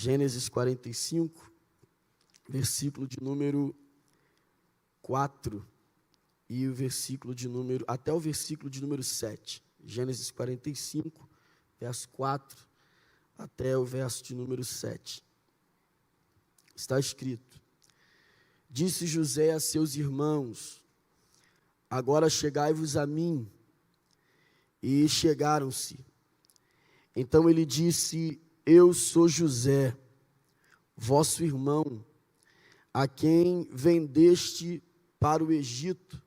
Gênesis 45, versículo de número 4 e o versículo de número, até o versículo de número 7. Gênesis 45, verso 4 até o verso de número 7. Está escrito: Disse José a seus irmãos: Agora chegai-vos a mim. E chegaram-se. Então ele disse: Eu sou José, vosso irmão, a quem vendeste para o Egito.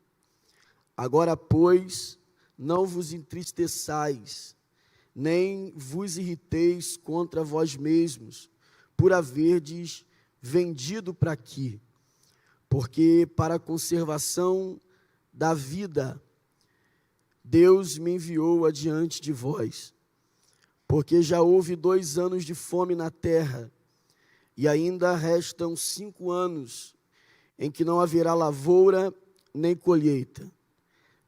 Agora, pois, não vos entristeçais, nem vos irriteis contra vós mesmos, por haverdes vendido para aqui, porque para a conservação da vida Deus me enviou adiante de vós, porque já houve 2 anos de fome na terra, e ainda restam 5 anos em que não haverá lavoura nem colheita.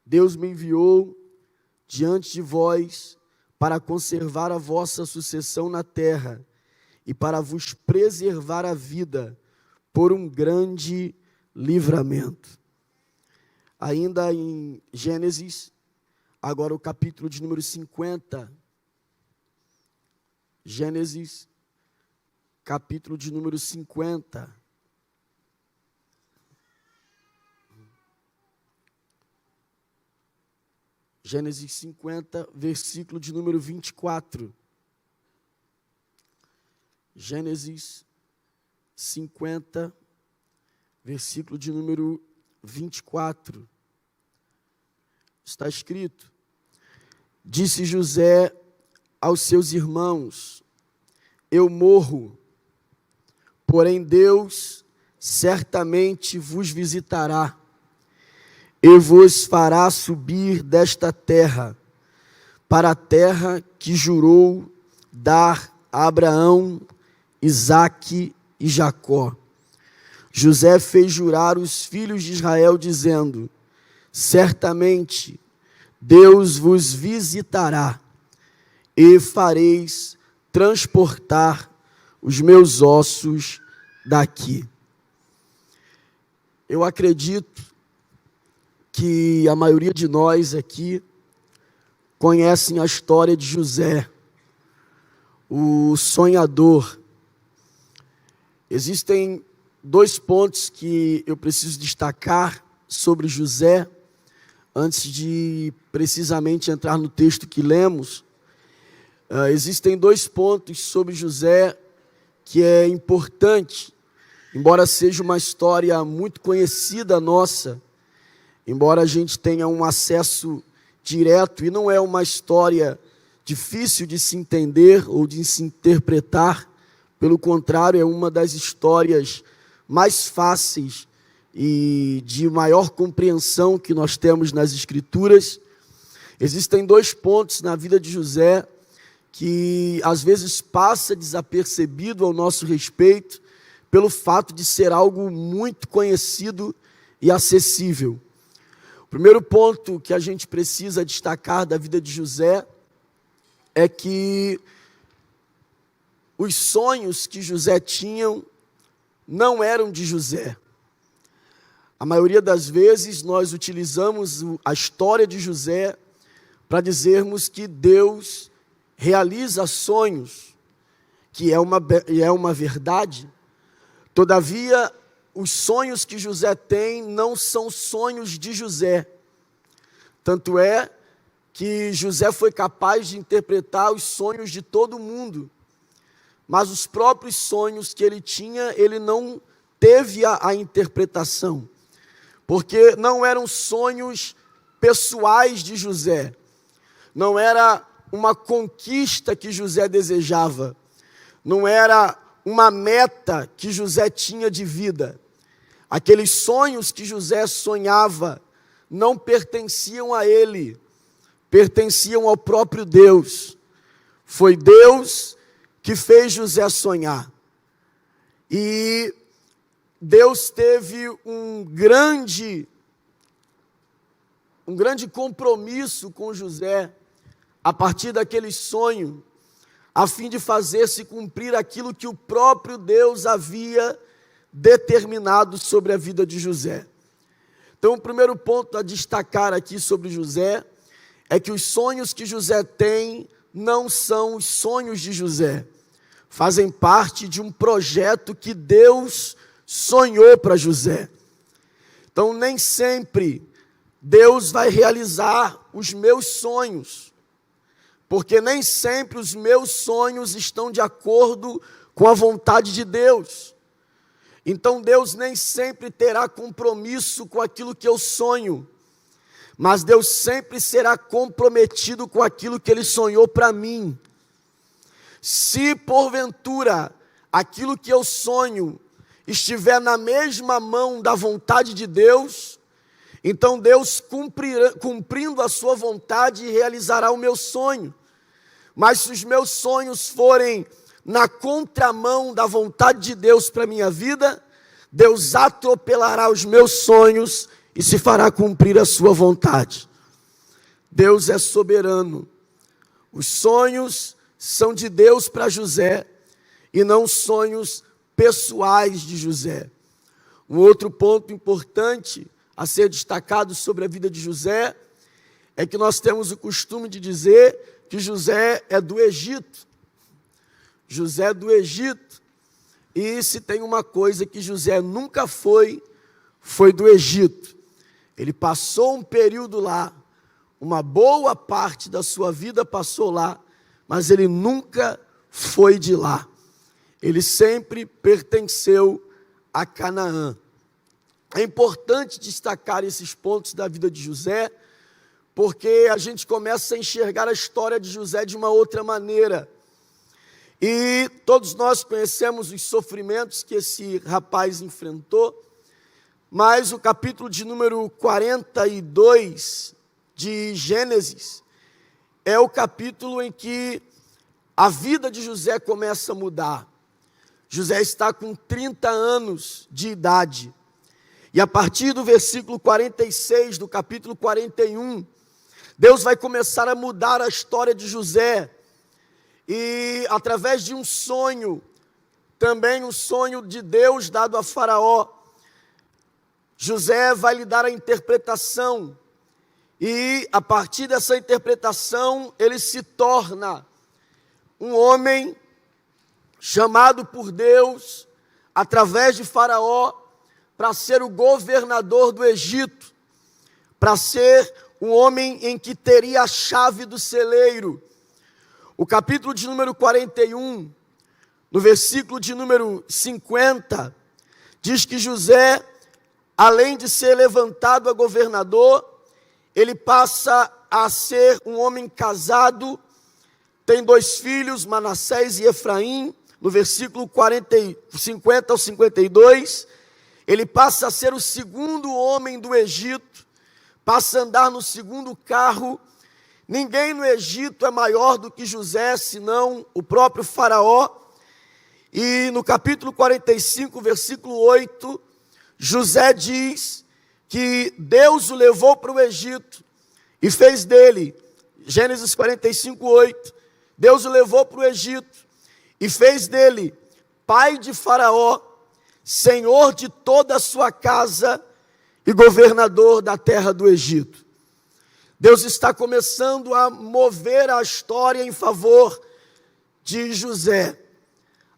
Deus me enviou diante de vós para conservar a vossa sucessão na terra e para vos preservar a vida por um grande livramento. Ainda em Gênesis, agora o capítulo de número 50, Gênesis, capítulo de número 50. Gênesis 50, versículo de número 24. Gênesis 50, versículo de número 24. Está escrito: Disse José aos seus irmãos: Eu morro, porém Deus certamente vos visitará e vos fará subir desta terra, para a terra que jurou dar a Abraão, Isaque e Jacó. José fez jurar os filhos de Israel, dizendo: Certamente Deus vos visitará, e fareis transportar os meus ossos daqui. Eu acredito que a maioria de nós aqui conhecem a história de José, o sonhador. Existem 2 pontos que eu preciso destacar sobre José, antes de precisamente entrar no texto que lemos. Existem 2 pontos sobre José que é importante, embora seja uma história muito conhecida nossa, embora a gente tenha um acesso direto, e não é uma história difícil de se entender ou de se interpretar, pelo contrário, é uma das histórias mais fáceis e de maior compreensão que nós temos nas Escrituras. Existem 2 pontos na vida de José que às vezes passa desapercebido ao nosso respeito, pelo fato de ser algo muito conhecido e acessível. O primeiro ponto que a gente precisa destacar da vida de José é que os sonhos que José tinha não eram de José. A maioria das vezes nós utilizamos a história de José para dizermos que Deus realiza sonhos, que é uma verdade. Todavia, os sonhos que José tem não são sonhos de José. Tanto é que José foi capaz de interpretar os sonhos de todo mundo, mas os próprios sonhos que ele tinha, ele não teve a interpretação, porque não eram sonhos pessoais de José, não era uma conquista que José desejava, não era uma meta que José tinha de vida. Aqueles sonhos que José sonhava não pertenciam a ele, pertenciam ao próprio Deus. Foi Deus que fez José sonhar. E Deus teve um grande compromisso com José, a partir daquele sonho, a fim de fazer-se cumprir aquilo que o próprio Deus havia determinado sobre a vida de José. Então, o primeiro ponto a destacar aqui sobre José é que os sonhos que José tem não são os sonhos de José, fazem parte de um projeto que Deus sonhou para José. Então, nem sempre Deus vai realizar os meus sonhos, porque nem sempre os meus sonhos estão de acordo com a vontade de Deus. Então Deus nem sempre terá compromisso com aquilo que eu sonho, mas Deus sempre será comprometido com aquilo que Ele sonhou para mim. Se porventura aquilo que eu sonho estiver na mesma mão da vontade de Deus, então Deus cumprindo a sua vontade realizará o meu sonho. Mas se os meus sonhos forem na contramão da vontade de Deus para a minha vida, Deus atropelará os meus sonhos e se fará cumprir a sua vontade. Deus é soberano. Os sonhos são de Deus para José e não sonhos pessoais de José. Um outro ponto importante a ser destacado sobre a vida de José é que nós temos o costume de dizer que José é do Egito. José é do Egito. E se tem uma coisa que José nunca foi do Egito. Ele passou um período lá, uma boa parte da sua vida passou lá, mas ele nunca foi de lá. Ele sempre pertenceu a Canaã. É importante destacar esses pontos da vida de José, porque a gente começa a enxergar a história de José de uma outra maneira. E todos nós conhecemos os sofrimentos que esse rapaz enfrentou, mas o capítulo de número 42 de Gênesis é o capítulo em que a vida de José começa a mudar. José está com 30 anos de idade. E a partir do versículo 46 do capítulo 41, Deus vai começar a mudar a história de José. E através de um sonho, também um sonho de Deus dado a Faraó, José vai lhe dar a interpretação. E a partir dessa interpretação, ele se torna um homem chamado por Deus, através de Faraó, para ser o governador do Egito, para ser um homem em que teria a chave do celeiro. O capítulo de número 41, no versículo de número 50, diz que José, além de ser levantado a governador, ele passa a ser um homem casado, tem 2 filhos, Manassés e Efraim, no versículo 50 ao 52, ele passa a ser o segundo homem do Egito, passa a andar no segundo carro. Ninguém no Egito é maior do que José, senão o próprio Faraó. E no capítulo 45, versículo 8, José diz que Deus o levou para o Egito e fez dele, Gênesis 45, 8, Deus o levou para o Egito e fez dele pai de Faraó, senhor de toda a sua casa e governador da terra do Egito. Deus está começando a mover a história em favor de José.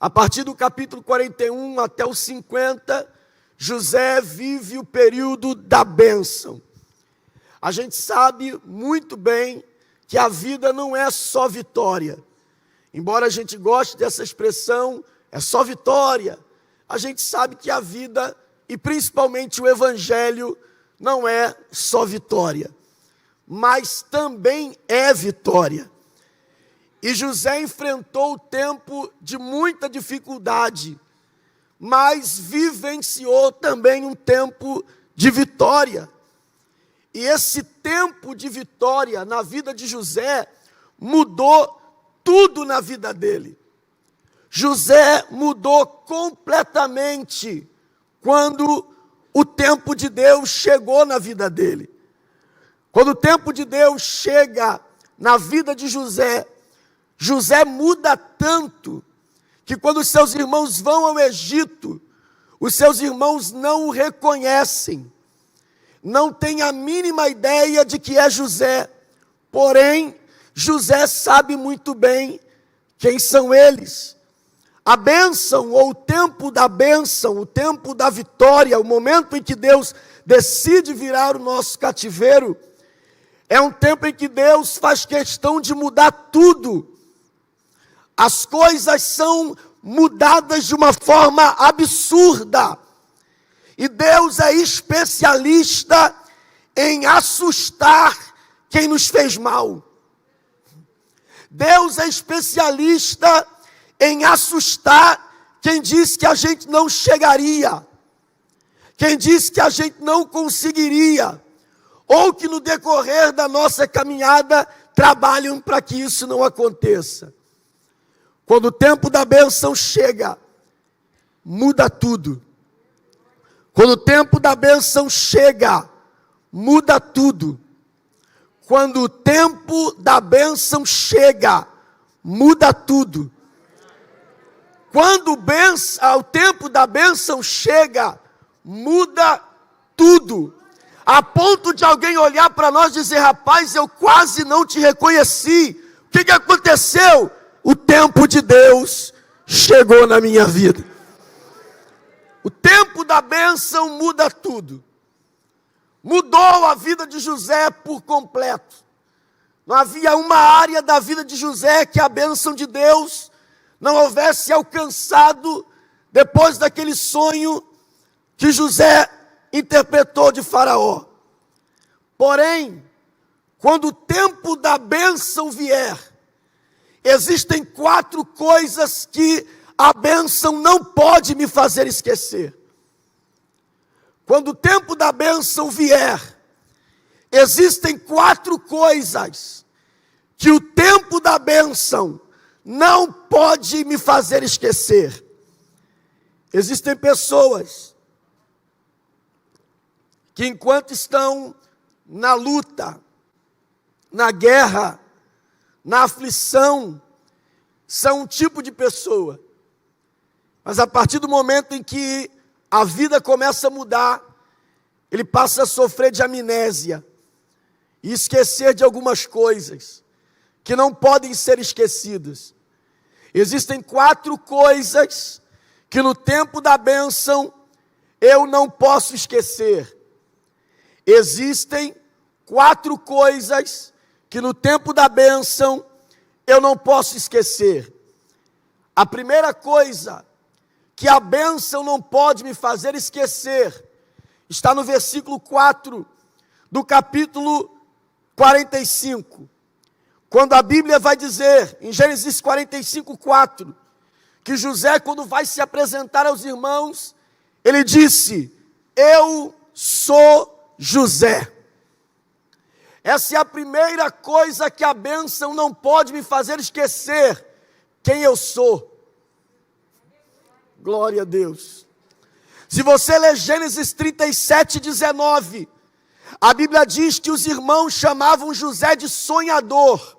A partir do capítulo 41 até o 50, José vive o período da bênção. A gente sabe muito bem que a vida não é só vitória. Embora a gente goste dessa expressão, é só vitória. A gente sabe que a vida, e principalmente o Evangelho, não é só vitória, mas também é vitória. E José enfrentou o tempo de muita dificuldade, mas vivenciou também um tempo de vitória. E esse tempo de vitória na vida de José mudou tudo na vida dele. José mudou completamente quando o tempo de Deus chegou na vida dele. Quando o tempo de Deus chega na vida de José, José muda tanto que quando os seus irmãos vão ao Egito, os seus irmãos não o reconhecem, não têm a mínima ideia de que é José. Porém, José sabe muito bem quem são eles. A bênção, ou o tempo da bênção, o tempo da vitória, o momento em que Deus decide virar o nosso cativeiro, é um tempo em que Deus faz questão de mudar tudo. As coisas são mudadas de uma forma absurda. E Deus é especialista em assustar quem nos fez mal. Deus é especialista em assustar quem disse que a gente não chegaria, quem disse que a gente não conseguiria, ou que no decorrer da nossa caminhada trabalham para que isso não aconteça. Quando o tempo da bênção chega, muda tudo. Quando o tempo da bênção chega, muda tudo. Quando o tempo da bênção chega, muda tudo. Quando o tempo da bênção chega, muda tudo. A ponto de alguém olhar para nós e dizer: rapaz, eu quase não te reconheci. O que aconteceu? O tempo de Deus chegou na minha vida. O tempo da bênção muda tudo. Mudou a vida de José por completo. Não havia uma área da vida de José que a bênção de Deus não houvesse alcançado depois daquele sonho que José interpretou de Faraó. Porém, quando o tempo da bênção vier, existem 4 coisas que a bênção não pode me fazer esquecer. Quando o tempo da bênção vier, existem 4 coisas que o tempo da bênção não pode me fazer esquecer. Existem pessoas que, enquanto estão na luta, na guerra, na aflição, são um tipo de pessoa. Mas a partir do momento em que a vida começa a mudar, ele passa a sofrer de amnésia e esquecer de algumas coisas que não podem ser esquecidas. Existem 4 coisas que no tempo da bênção eu não posso esquecer. Existem 4 coisas que no tempo da bênção eu não posso esquecer. A primeira coisa que a bênção não pode me fazer esquecer está no versículo 4 do capítulo 45. Quando a Bíblia vai dizer, em Gênesis 45, 4, que José, quando vai se apresentar aos irmãos, ele disse: eu sou José. Essa é a primeira coisa que a bênção não pode me fazer esquecer: quem eu sou. Glória a Deus. Se você ler Gênesis 37, 19, a Bíblia diz que os irmãos chamavam José de sonhador.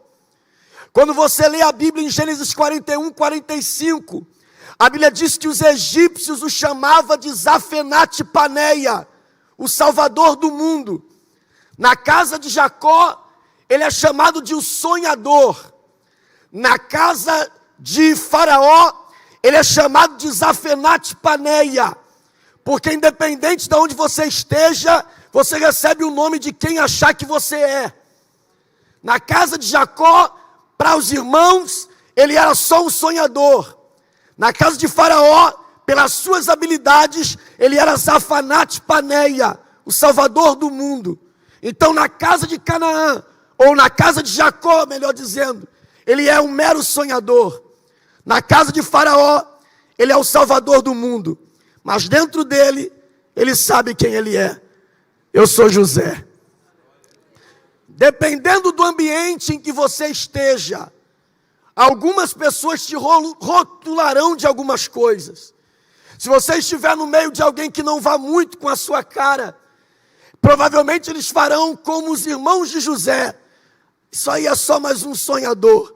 Quando você lê a Bíblia em Gênesis 41, 45, a Bíblia diz que os egípcios o chamavam de Zafenate Paneia, o salvador do mundo. Na casa de Jacó, ele é chamado de o sonhador. Na casa de Faraó, ele é chamado de Zafenate Paneia, porque independente de onde você esteja, você recebe o nome de quem achar que você é. Na casa de Jacó, para os irmãos, ele era só um sonhador. Na casa de Faraó, pelas suas habilidades, ele era Zafenate Paneia, o salvador do mundo. Então, na casa de Canaã, ou na casa de Jacó, melhor dizendo, ele é um mero sonhador. Na casa de Faraó, ele é o salvador do mundo. Mas dentro dele, ele sabe quem ele é. Eu sou José. Dependendo do ambiente em que você esteja, algumas pessoas te rotularão de algumas coisas. Se você estiver no meio de alguém que não vá muito com a sua cara, provavelmente eles farão como os irmãos de José: isso aí é só mais um sonhador.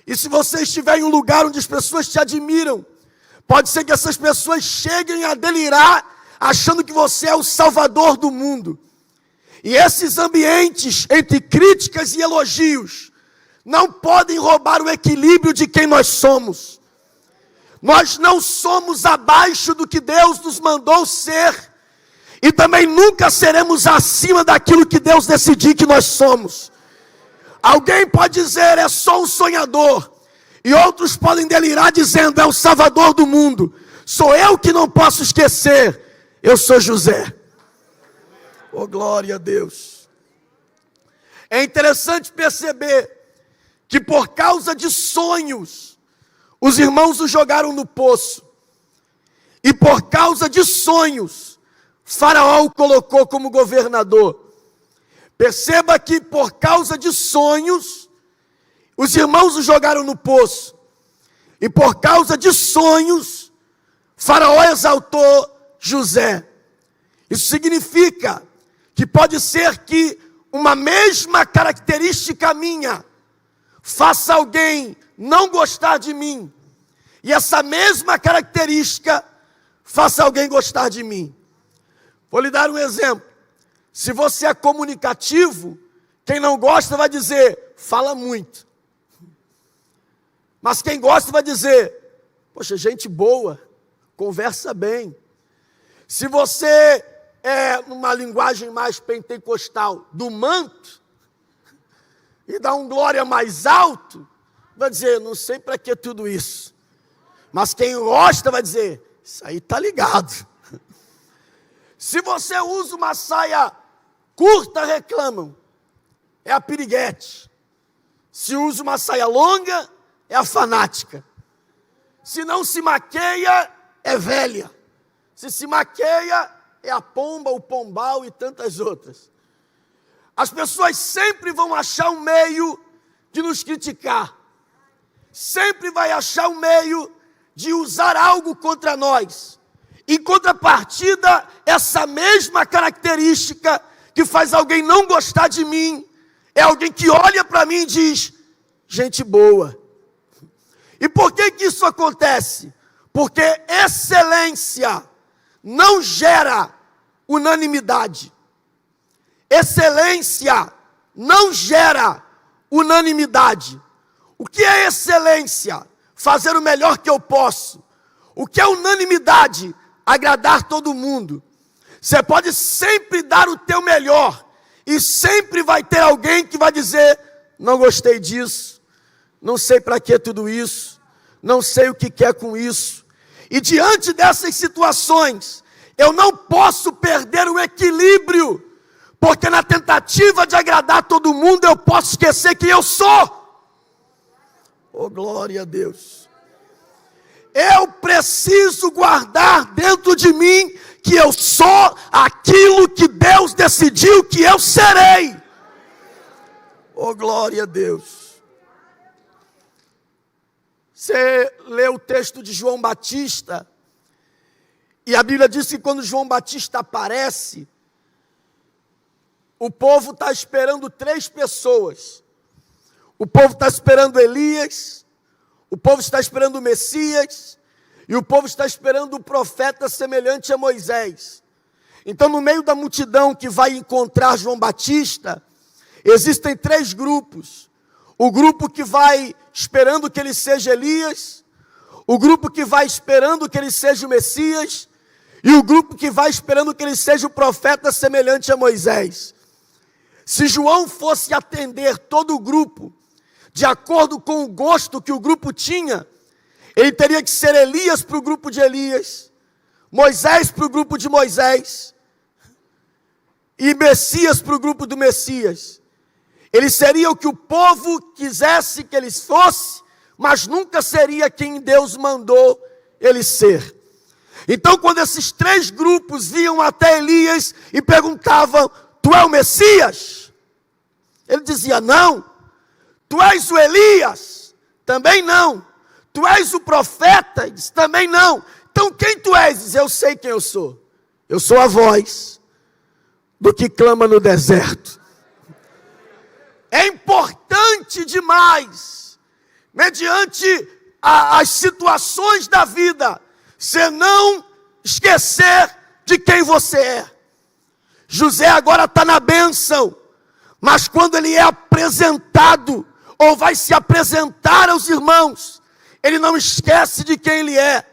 E se você estiver em um lugar onde as pessoas te admiram, pode ser que essas pessoas cheguem a delirar, achando que você é o salvador do mundo. E esses ambientes, entre críticas e elogios, não podem roubar o equilíbrio de quem nós somos. Nós não somos abaixo do que Deus nos mandou ser. E também nunca seremos acima daquilo que Deus decidir que nós somos. Alguém pode dizer, é só um sonhador. E outros podem delirar dizendo, é o salvador do mundo. Sou eu que não posso esquecer. Eu sou José. Oh, glória a Deus. É interessante perceber que por causa de sonhos, os irmãos o jogaram no poço. E por causa de sonhos, Faraó o colocou como governador. Perceba que por causa de sonhos, os irmãos o jogaram no poço. E por causa de sonhos, Faraó exaltou José. Isso significa que pode ser que uma mesma característica minha faça alguém não gostar de mim. E essa mesma característica faça alguém gostar de mim. Vou lhe dar um exemplo. Se você é comunicativo, quem não gosta vai dizer, fala muito. Mas quem gosta vai dizer, poxa, gente boa, conversa bem. Se você é numa linguagem mais pentecostal, do manto, e dá um glória mais alto, vai dizer, não sei para que tudo isso. Mas quem gosta vai dizer, isso aí tá ligado. Se você usa uma saia curta, reclamam, é a piriguete. Se usa uma saia longa, é a fanática. Se não se maqueia, é velha. Se maqueia, é a pomba, o pombal e tantas outras. As pessoas sempre vão achar um meio de nos criticar. Sempre vai achar um meio de usar algo contra nós. Em contrapartida, essa mesma característica que faz alguém não gostar de mim, é alguém que olha para mim e diz, gente boa. E por que isso acontece? Porque excelência não gera unanimidade. Excelência não gera unanimidade. O que é excelência? Fazer o melhor que eu posso. O que é unanimidade? Agradar todo mundo. Você pode sempre dar o teu melhor. E sempre vai ter alguém que vai dizer, não gostei disso. Não sei para que tudo isso. Não sei o que quer com isso. E diante dessas situações, eu não posso perder o equilíbrio. Porque na tentativa de agradar todo mundo, eu posso esquecer quem eu sou. Oh, glória a Deus. Eu preciso guardar dentro de mim que eu sou aquilo que Deus decidiu que eu serei. Oh, glória a Deus. Você lê o texto de João Batista, e a Bíblia diz que quando João Batista aparece, o povo está esperando 3 pessoas. O povo está esperando Elias, o povo está esperando o Messias, e o povo está esperando o profeta semelhante a Moisés. Então, no meio da multidão que vai encontrar João Batista, existem 3 grupos. O grupo que vai esperando que ele seja Elias, o grupo que vai esperando que ele seja o Messias, e o grupo que vai esperando que ele seja o profeta semelhante a Moisés. Se João fosse atender todo o grupo, de acordo com o gosto que o grupo tinha, ele teria que ser Elias para o grupo de Elias, Moisés para o grupo de Moisés, e Messias para o grupo do Messias. Ele seria o que o povo quisesse que ele fosse, mas nunca seria quem Deus mandou ele ser. Então, quando esses 3 grupos vinham até Elias e perguntavam, tu é o Messias? Ele dizia, não. Tu és o Elias? Também não. Tu és o profeta? Ele disse, também não. Então quem tu és? Diz, eu sei quem eu sou. Eu sou a voz do que clama no deserto. É importante demais mediante as situações da vida, você não esquecer de quem você é. José agora está na bênção, mas quando ele é apresentado, ou vai se apresentar aos irmãos, ele não esquece de quem ele é.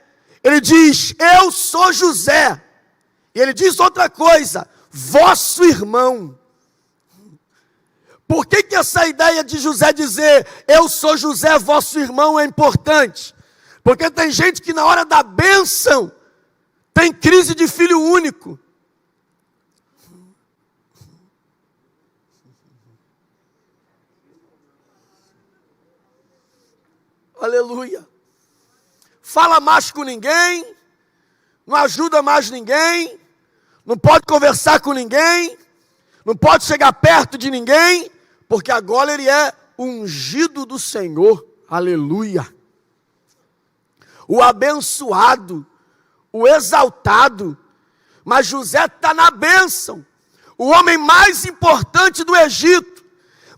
Ele diz: eu sou José. E ele diz outra coisa: vosso irmão. Por que essa ideia de José dizer eu sou José, vosso irmão, é importante? Porque tem gente que na hora da bênção tem crise de filho único. Aleluia. Fala mais com ninguém, não ajuda mais ninguém, não pode conversar com ninguém, não pode chegar perto de ninguém, porque agora ele é ungido do Senhor. Aleluia. O abençoado, o exaltado. Mas José está na bênção, o homem mais importante do Egito.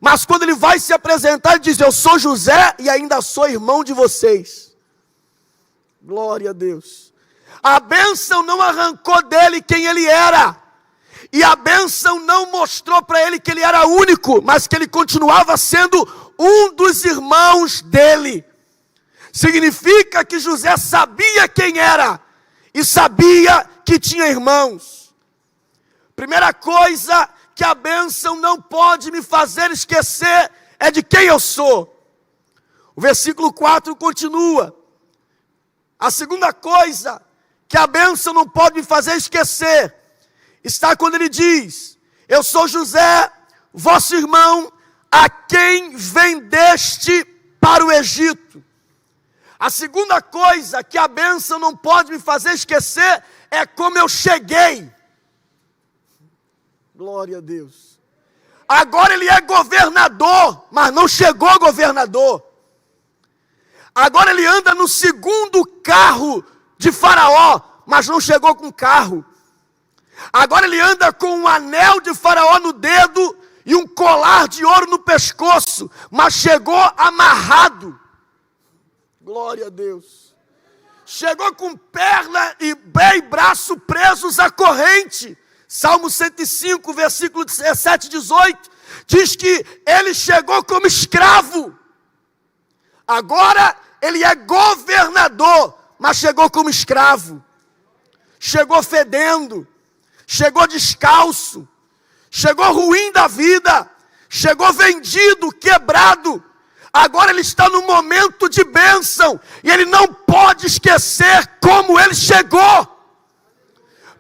Mas quando ele vai se apresentar, ele diz: eu sou José e ainda sou irmão de vocês. Glória a Deus. A bênção não arrancou dele quem ele era. E a bênção não mostrou para ele que ele era único, mas que ele continuava sendo um dos irmãos dele. Significa que José sabia quem era e sabia que tinha irmãos. Primeira coisa que a bênção não pode me fazer esquecer é de quem eu sou. O versículo 4 continua. A segunda coisa que a bênção não pode me fazer esquecer está quando ele diz: eu sou José, vosso irmão, a quem vendeste para o Egito. A segunda coisa que a bênção não pode me fazer esquecer é como eu cheguei. Glória a Deus. Agora ele é governador, mas não chegou governador. Agora ele anda no segundo carro de Faraó, mas não chegou com carro. Agora ele anda com um anel de Faraó no dedo e um colar de ouro no pescoço, mas chegou amarrado. Glória a Deus. Chegou com perna e braço presos à corrente. Salmo 105, versículo 17 e 18, diz que ele chegou como escravo. Agora ele é governador, mas chegou como escravo. Chegou fedendo, chegou descalço, chegou ruim da vida, chegou vendido, quebrado. Agora ele está no momento de bênção, e ele não pode esquecer como ele chegou.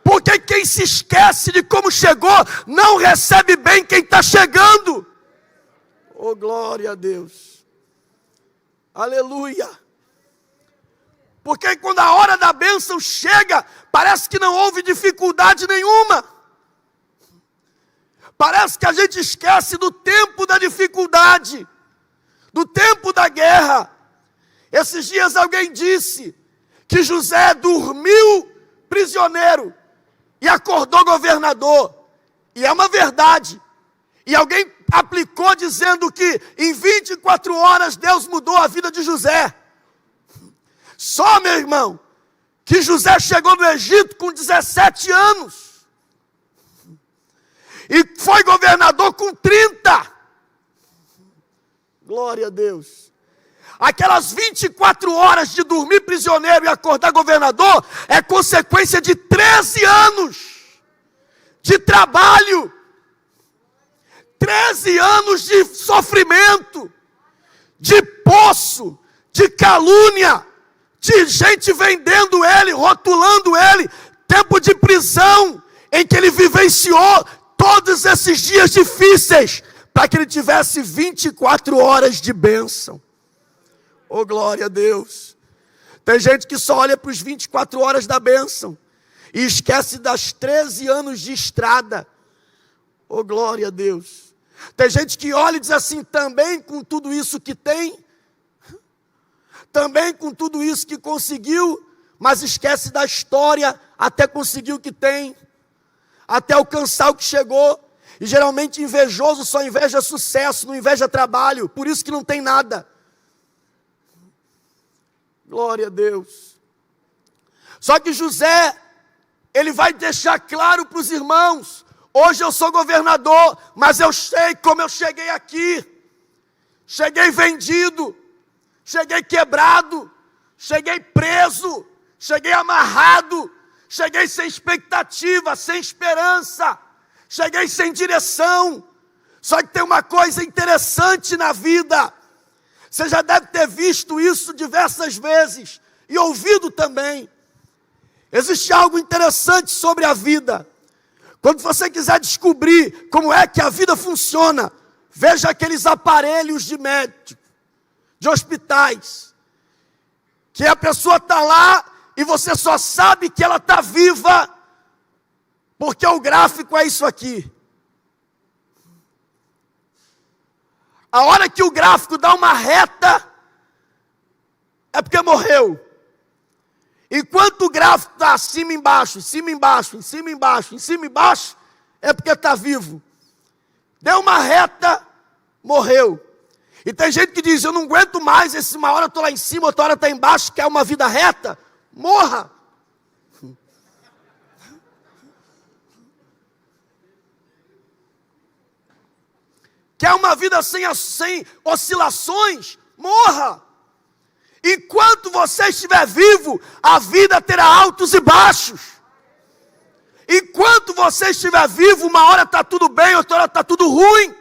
Porque quem se esquece de como chegou, não recebe bem quem está chegando. Oh, glória a Deus. Aleluia. Porque quando a hora da bênção chega, parece que não houve dificuldade nenhuma. Parece que a gente esquece do tempo da dificuldade, do tempo da guerra. Esses dias alguém disse que José dormiu prisioneiro e acordou governador. E é uma verdade. E alguém aplicou dizendo que em 24 horas Deus mudou a vida de José. Só, meu irmão, que José chegou no Egito com 17 anos. E foi governador com 30. Glória a Deus. Aquelas 24 horas de dormir prisioneiro e acordar governador é consequência de 13 anos de trabalho, 13 anos de sofrimento, de poço, de calúnia, de gente vendendo ele, rotulando ele, tempo de prisão, em que ele vivenciou todos esses dias difíceis, para que ele tivesse 24 horas de bênção. Oh, glória a Deus. Tem gente que só olha para os 24 horas da bênção e esquece das 13 anos de estrada. Oh, glória a Deus. Tem gente que olha e diz assim: também com tudo isso que tem, também com tudo isso que conseguiu, mas esquece da história até conseguir o que tem, até alcançar o que chegou. E geralmente invejoso só inveja sucesso, não inveja trabalho, por isso que não tem nada. Glória a Deus. Só que José, ele vai deixar claro para os irmãos: hoje eu sou governador, mas eu sei como eu cheguei aqui. Cheguei vendido, cheguei quebrado, cheguei preso, cheguei amarrado, cheguei sem expectativa, sem esperança, cheguei sem direção. Só que tem uma coisa interessante na vida. Você já deve ter visto isso diversas vezes e ouvido também. Existe algo interessante sobre a vida. Quando você quiser descobrir como é que a vida funciona, veja aqueles aparelhos de médico, de hospitais, que a pessoa está lá e você só sabe que ela está viva porque o gráfico é isso aqui. A hora que o gráfico dá uma reta, é porque morreu. Enquanto o gráfico está acima e embaixo, em cima e embaixo, em cima e embaixo, em cima e embaixo, é porque está vivo. Deu uma reta, morreu. E tem gente que diz: eu não aguento mais, uma hora eu estou lá em cima, outra hora está embaixo, quer uma vida reta? Morra! Quer uma vida sem oscilações? Morra! Enquanto você estiver vivo, a vida terá altos e baixos. Enquanto você estiver vivo, uma hora está tudo bem, outra hora está tudo ruim.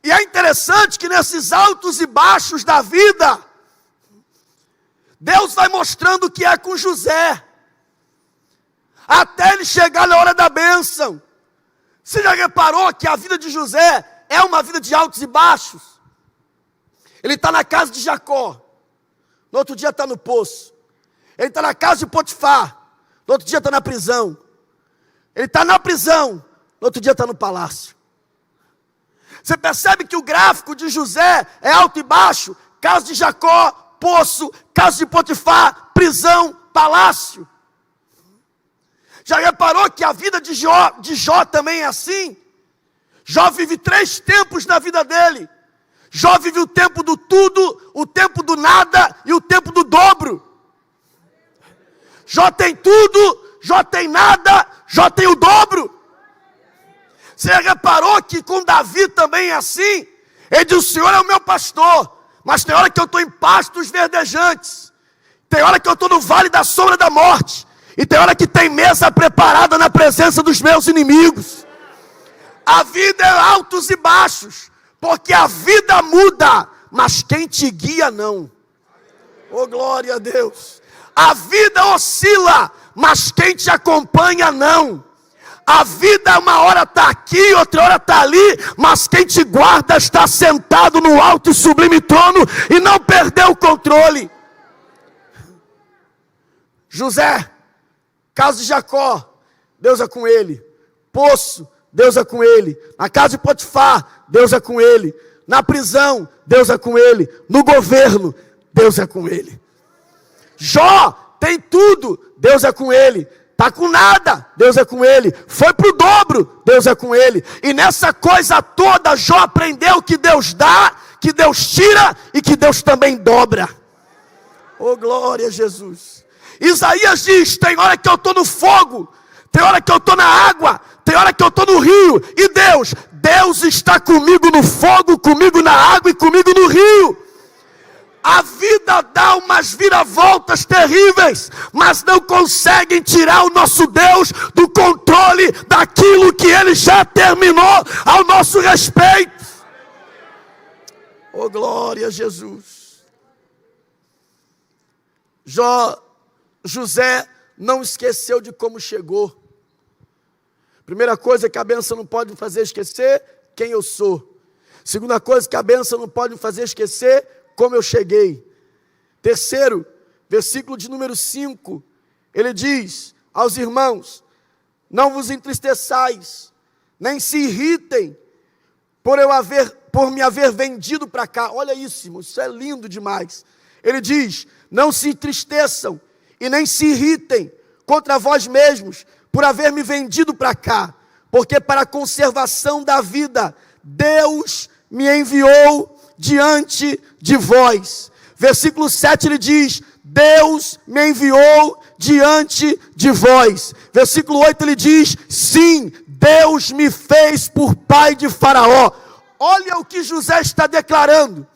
E é interessante que nesses altos e baixos da vida, Deus vai mostrando o que é com José, até ele chegar na hora da bênção. Você já reparou que a vida de José é uma vida de altos e baixos? Ele está na casa de Jacó, no outro dia está no poço. Ele está na casa de Potifar, no outro dia está na prisão. Ele está na prisão, no outro dia está no palácio. Você percebe que o gráfico de José é alto e baixo? Casa de Jacó, poço, casa de Potifar, prisão, palácio. Já reparou que a vida de Jó também é assim? Jó vive 3 tempos na vida dele. Jó vive o tempo do tudo, o tempo do nada e o tempo do dobro. Jó tem tudo, Jó tem nada, Jó tem o dobro. Você reparou que com Davi também é assim? Ele diz: o Senhor é o meu pastor, mas tem hora que eu estou em pastos verdejantes, tem hora que eu estou no vale da sombra da morte, e tem hora que tem mesa preparada na presença dos meus inimigos. A vida é altos e baixos, porque a vida muda, mas quem te guia não. Oh, glória a Deus. A vida oscila, mas quem te acompanha não. A vida uma hora está aqui, outra hora está ali, mas quem te guarda está sentado no alto e sublime trono e não perdeu o controle. José, casa de Jacó, Deus é com ele. Poço, Deus é com ele. Na casa de Potifar, Deus é com ele. Na prisão, Deus é com ele. No governo, Deus é com ele. Jó tem tudo, Deus é com ele. Está com nada, Deus é com ele. Foi para o dobro, Deus é com ele. E nessa coisa toda, Jó aprendeu que Deus dá, que Deus tira e que Deus também dobra. Oh, glória a Jesus. Isaías diz: tem hora que eu estou no fogo, tem hora que eu estou na água, tem hora que eu estou no rio. E Deus está comigo no fogo, comigo na água e comigo no rio. A vida dá umas viravoltas terríveis, mas não conseguem tirar o nosso Deus do controle daquilo que Ele já terminou ao nosso respeito. Oh, glória a Jesus. José não esqueceu de como chegou. Primeira coisa que a bênção não pode me fazer esquecer: quem eu sou. Segunda coisa que a bênção não pode me fazer esquecer: como eu cheguei. Terceiro, versículo de número 5, ele diz aos irmãos: não vos entristeçais, nem se irritem por me haver vendido para cá. Olha isso, irmão, isso é lindo demais. Ele diz: não se entristeçam e nem se irritem contra vós mesmos por haver me vendido para cá, porque para a conservação da vida Deus me enviou diante de vós. Versículo 7 ele diz: Deus me enviou diante de vós. Versículo 8 ele diz: sim, Deus me fez por pai de Faraó. Olha o que José está declarando.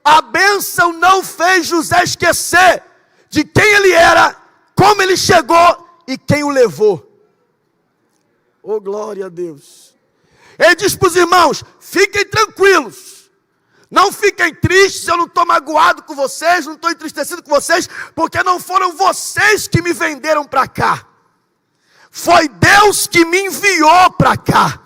A bênção não fez José esquecer de quem ele era, como ele chegou e quem o levou. Oh, glória a Deus. Ele diz para os irmãos: fiquem tranquilos, não fiquem tristes, eu não estou magoado com vocês, não estou entristecido com vocês, porque não foram vocês que me venderam para cá, foi Deus que me enviou para cá.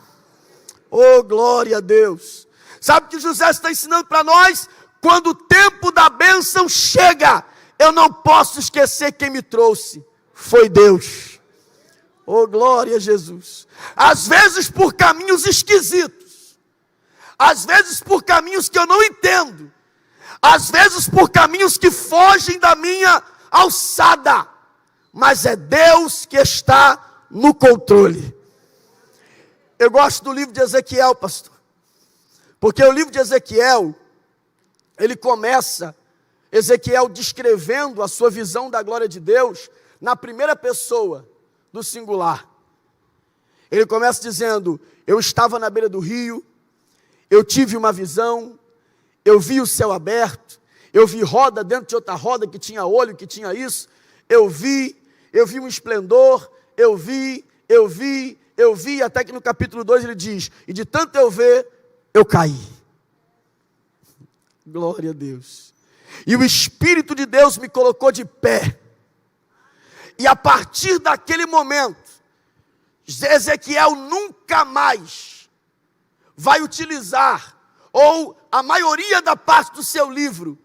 Oh, glória a Deus. Sabe o que José está ensinando para nós? Quando o tempo da bênção chega, eu não posso esquecer quem me trouxe, foi Deus. Oh, glória a Jesus. Às vezes por caminhos esquisitos, às vezes por caminhos que eu não entendo, às vezes por caminhos que fogem da minha alçada, mas é Deus que está no controle. Eu gosto do livro de Ezequiel, pastor, porque o livro de Ezequiel, ele começa, Ezequiel descrevendo a sua visão da glória de Deus, na primeira pessoa do singular. Ele começa dizendo: eu estava na beira do rio, eu tive uma visão, eu vi o céu aberto, eu vi roda dentro de outra roda que tinha olho, que tinha isso, eu vi um esplendor, eu vi, até que no capítulo 2 ele diz: e de tanto eu ver, eu caí. Glória a Deus. E o Espírito de Deus me colocou de pé. E a partir daquele momento, Ezequiel nunca mais vai utilizar, ou a maioria da parte do seu livro,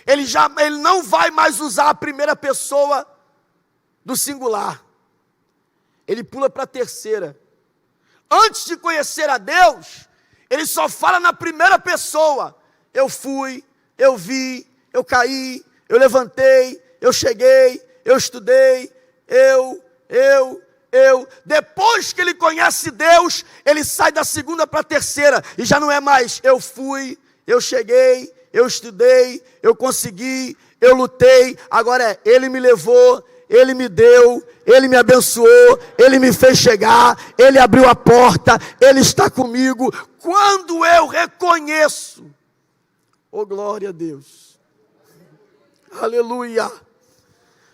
ele não vai mais usar a primeira pessoa do singular. Ele pula para a terceira. Antes de conhecer a Deus, ele só fala na primeira pessoa. Eu fui, eu vi, eu caí, eu levantei, eu cheguei, eu estudei, eu. Depois que ele conhece Deus, ele sai da segunda para a terceira, e já não é mais eu fui, eu cheguei, eu estudei, eu consegui, eu lutei. Agora é ele me levou, ele me deu, ele me abençoou, ele me fez chegar, ele abriu a porta, ele está comigo. Quando eu reconheço, oh, glória a Deus, aleluia,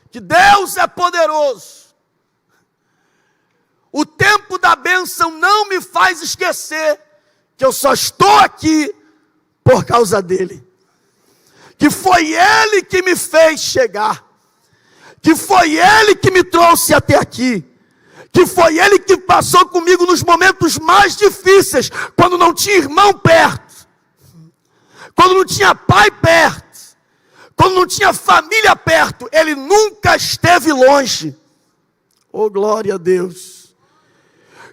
que Deus é poderoso, o tempo da bênção não me faz esquecer que eu só estou aqui por causa dele, que foi ele que me fez chegar, que foi ele que me trouxe até aqui, que foi ele que passou comigo nos momentos mais difíceis, quando não tinha irmão perto, quando não tinha pai perto, quando não tinha família perto, ele nunca esteve longe. Oh, glória a Deus.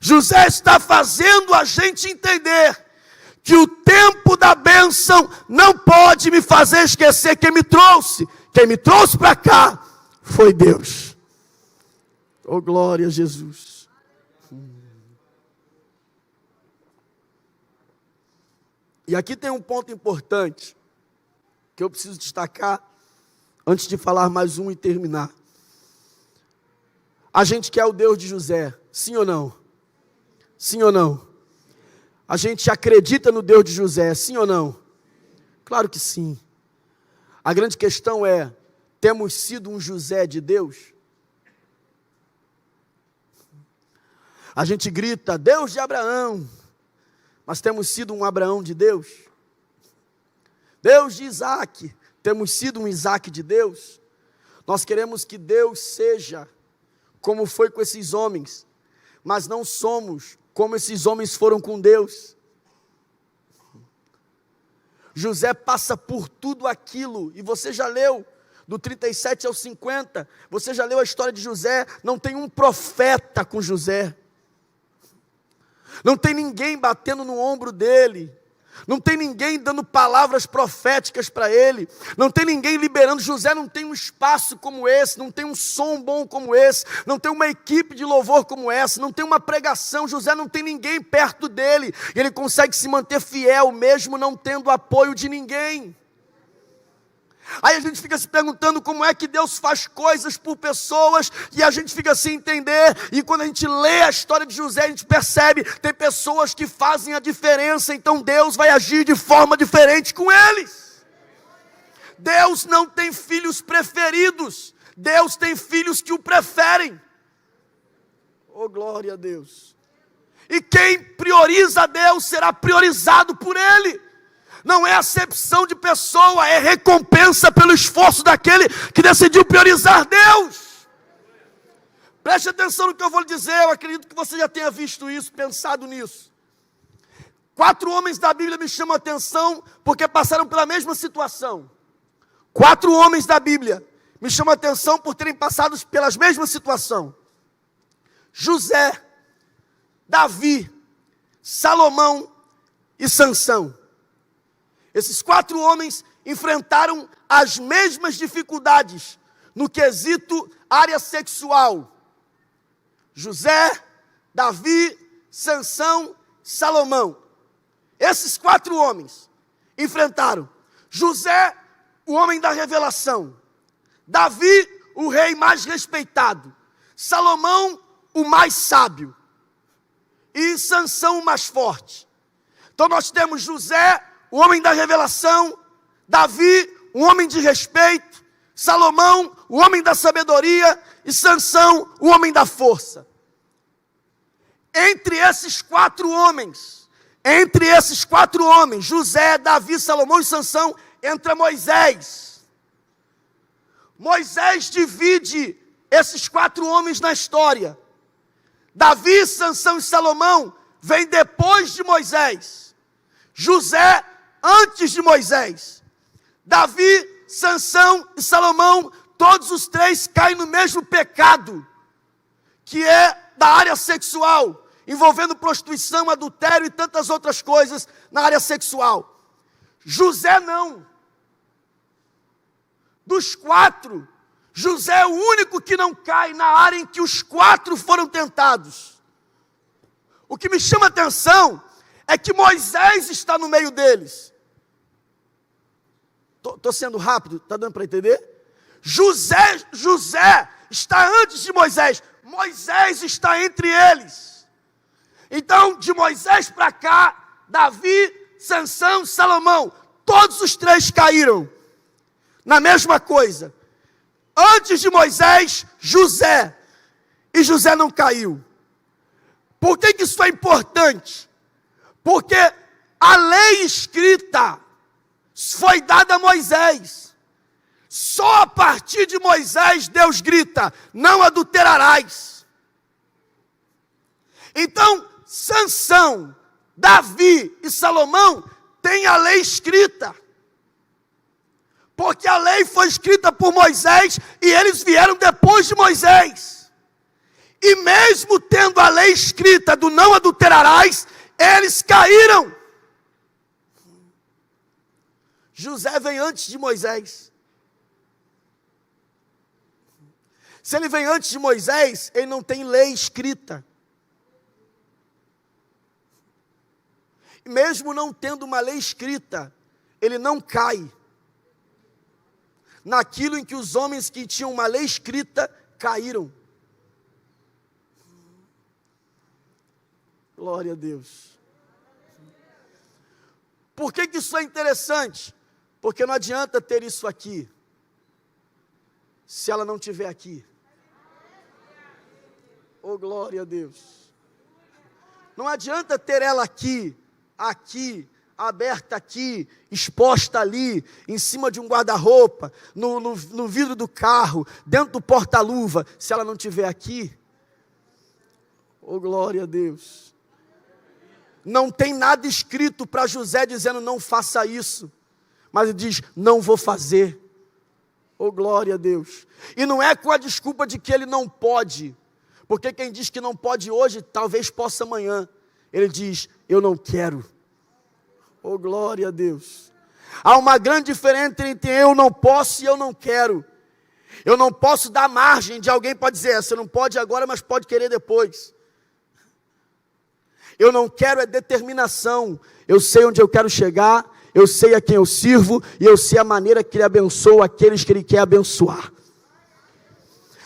José está fazendo a gente entender que o tempo da bênção não pode me fazer esquecer quem me trouxe. Quem me trouxe para cá foi Deus. Oh, glória a Jesus. E aqui tem um ponto importante que eu preciso destacar antes de falar mais um e terminar. A gente quer o Deus de José, sim ou não? Sim ou não? A gente acredita no Deus de José, sim ou não? Claro que sim. A grande questão é: temos sido um José de Deus? A gente grita, Deus de Abraão, mas temos sido um Abraão de Deus? Deus de Isaac, temos sido um Isaac de Deus? Nós queremos que Deus seja como foi com esses homens, mas não somos como esses homens foram com Deus. José passa por tudo aquilo, e você já leu, do 37 ao 50, você já leu a história de José. Não tem um profeta com José, não tem ninguém batendo no ombro dele, não tem ninguém dando palavras proféticas para ele, não tem ninguém liberando. José não tem um espaço como esse, não tem um som bom como esse, não tem uma equipe de louvor como essa, não tem uma pregação. José não tem ninguém perto dele, e ele consegue se manter fiel mesmo não tendo apoio de ninguém. Aí a gente fica se perguntando como é que Deus faz coisas por pessoas, e a gente fica sem entender, e quando a gente lê a história de José, a gente percebe, tem pessoas que fazem a diferença, então Deus vai agir de forma diferente com eles. Deus não tem filhos preferidos, Deus tem filhos que o preferem. Oh, glória a Deus. E quem prioriza a Deus será priorizado por Ele. Não é acepção de pessoa, é recompensa pelo esforço daquele que decidiu priorizar Deus. Preste atenção no que eu vou lhe dizer, eu acredito que você já tenha visto isso, pensado nisso. 4 homens da Bíblia me chamam a atenção porque passaram pela mesma situação. 4 homens da Bíblia me chamam a atenção por terem passado pelas mesmas situações. José, Davi, Salomão e Sansão. Esses 4 homens enfrentaram as mesmas dificuldades no quesito área sexual. José, Davi, Sansão, Salomão. Esses 4 homens enfrentaram. José, o homem da revelação. Davi, o rei mais respeitado. Salomão, o mais sábio. E Sansão, o mais forte. Então nós temos José, o homem da revelação, Davi, um homem de respeito, Salomão, o homem da sabedoria, e Sansão, o homem da força. Entre esses 4 homens, José, Davi, Salomão e Sansão, entra Moisés. Moisés divide esses 4 homens na história. Davi, Sansão e Salomão vêm depois de Moisés. José, antes de Moisés. Davi, Sansão e Salomão, todos os 3 caem no mesmo pecado, que é da área sexual, envolvendo prostituição, adultério e tantas outras coisas na área sexual. José não. Dos 4, José é o único que não cai na área em que os 4 foram tentados. O que me chama a atenção é que Moisés está no meio deles. Estou sendo rápido, está dando para entender? José está antes de Moisés. Moisés está entre eles. Então, de Moisés para cá, Davi, Sansão, Salomão, todos os 3 caíram na mesma coisa. Antes de Moisés, José. E José não caiu. Por que isso é importante? Porque a lei escrita foi dada a Moisés. Só a partir de Moisés Deus grita: não adulterarás. Então, Sansão, Davi e Salomão têm a lei escrita. Porque a lei foi escrita por Moisés e eles vieram depois de Moisés. E mesmo tendo a lei escrita do não adulterarás, eles caíram. José vem antes de Moisés. Se ele vem antes de Moisés, ele não tem lei escrita. E mesmo não tendo uma lei escrita, ele não cai naquilo em que os homens que tinham uma lei escrita caíram. Glória a Deus. Por que isso é interessante? Porque não adianta ter isso aqui, se ela não estiver aqui. Oh, glória a Deus. Não adianta ter ela aqui, aberta aqui, exposta ali, em cima de um guarda-roupa, no vidro do carro, dentro do porta-luva, se ela não estiver aqui. Oh, glória a Deus. Não tem nada escrito para José dizendo não faça isso, mas ele diz não vou fazer. Oh, glória a Deus. E não é com a desculpa de que ele não pode, porque quem diz que não pode hoje, talvez possa amanhã. Ele diz eu não quero. Oh, glória a Deus. Há uma grande diferença entre eu não posso e eu não quero. Eu não posso dar margem de alguém para dizer, você não pode agora, mas pode querer depois. Eu não quero é determinação. Eu sei onde eu quero chegar, eu sei a quem eu sirvo e eu sei a maneira que Ele abençoa aqueles que Ele quer abençoar.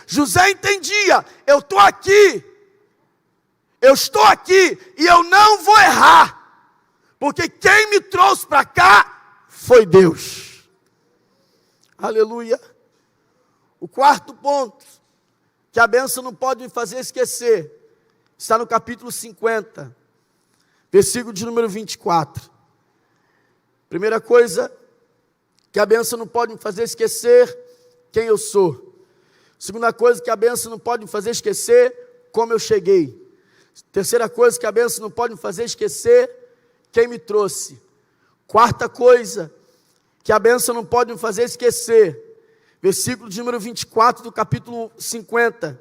José entendia, eu estou aqui e eu não vou errar, porque quem me trouxe para cá foi Deus. Aleluia. O quarto ponto, que a bênção não pode me fazer esquecer, está no capítulo 50, versículo de número 24. Primeira coisa, que a bênção não pode me fazer esquecer quem eu sou. Segunda coisa, que a bênção não pode me fazer esquecer como eu cheguei. Terceira coisa, que a bênção não pode me fazer esquecer quem me trouxe. Quarta coisa, que a bênção não pode me fazer esquecer, versículo de número 24 do capítulo 50,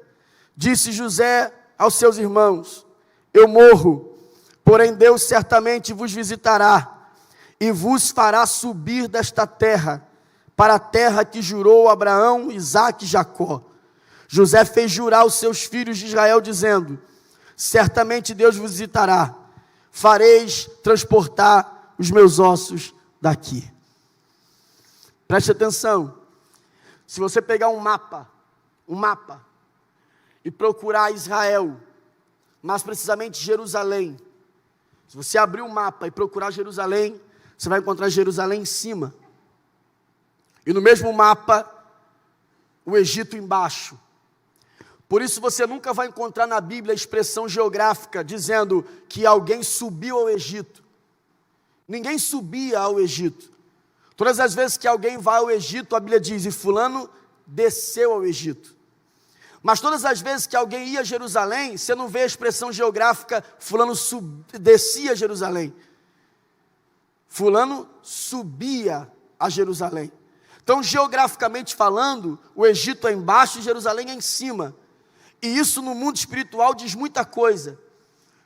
disse José aos seus irmãos: eu morro, porém Deus certamente vos visitará, e vos fará subir desta terra, para a terra que jurou Abraão, Isaque e Jacó. José fez jurar os seus filhos de Israel, dizendo: certamente Deus vos visitará, fareis transportar os meus ossos daqui. Preste atenção, se você pegar um mapa, e procurar Israel, mais precisamente Jerusalém, se você abrir um mapa e procurar Jerusalém, você vai encontrar Jerusalém em cima, e no mesmo mapa, o Egito embaixo. Por isso você nunca vai encontrar na Bíblia a expressão geográfica dizendo que alguém subiu ao Egito. Ninguém subia ao Egito. Todas as vezes que alguém vai ao Egito, a Bíblia diz: e fulano desceu ao Egito. Mas todas as vezes que alguém ia a Jerusalém, você não vê a expressão geográfica fulano descia a Jerusalém. Fulano subia a Jerusalém. Então, geograficamente falando, o Egito é embaixo e Jerusalém é em cima. E isso no mundo espiritual diz muita coisa,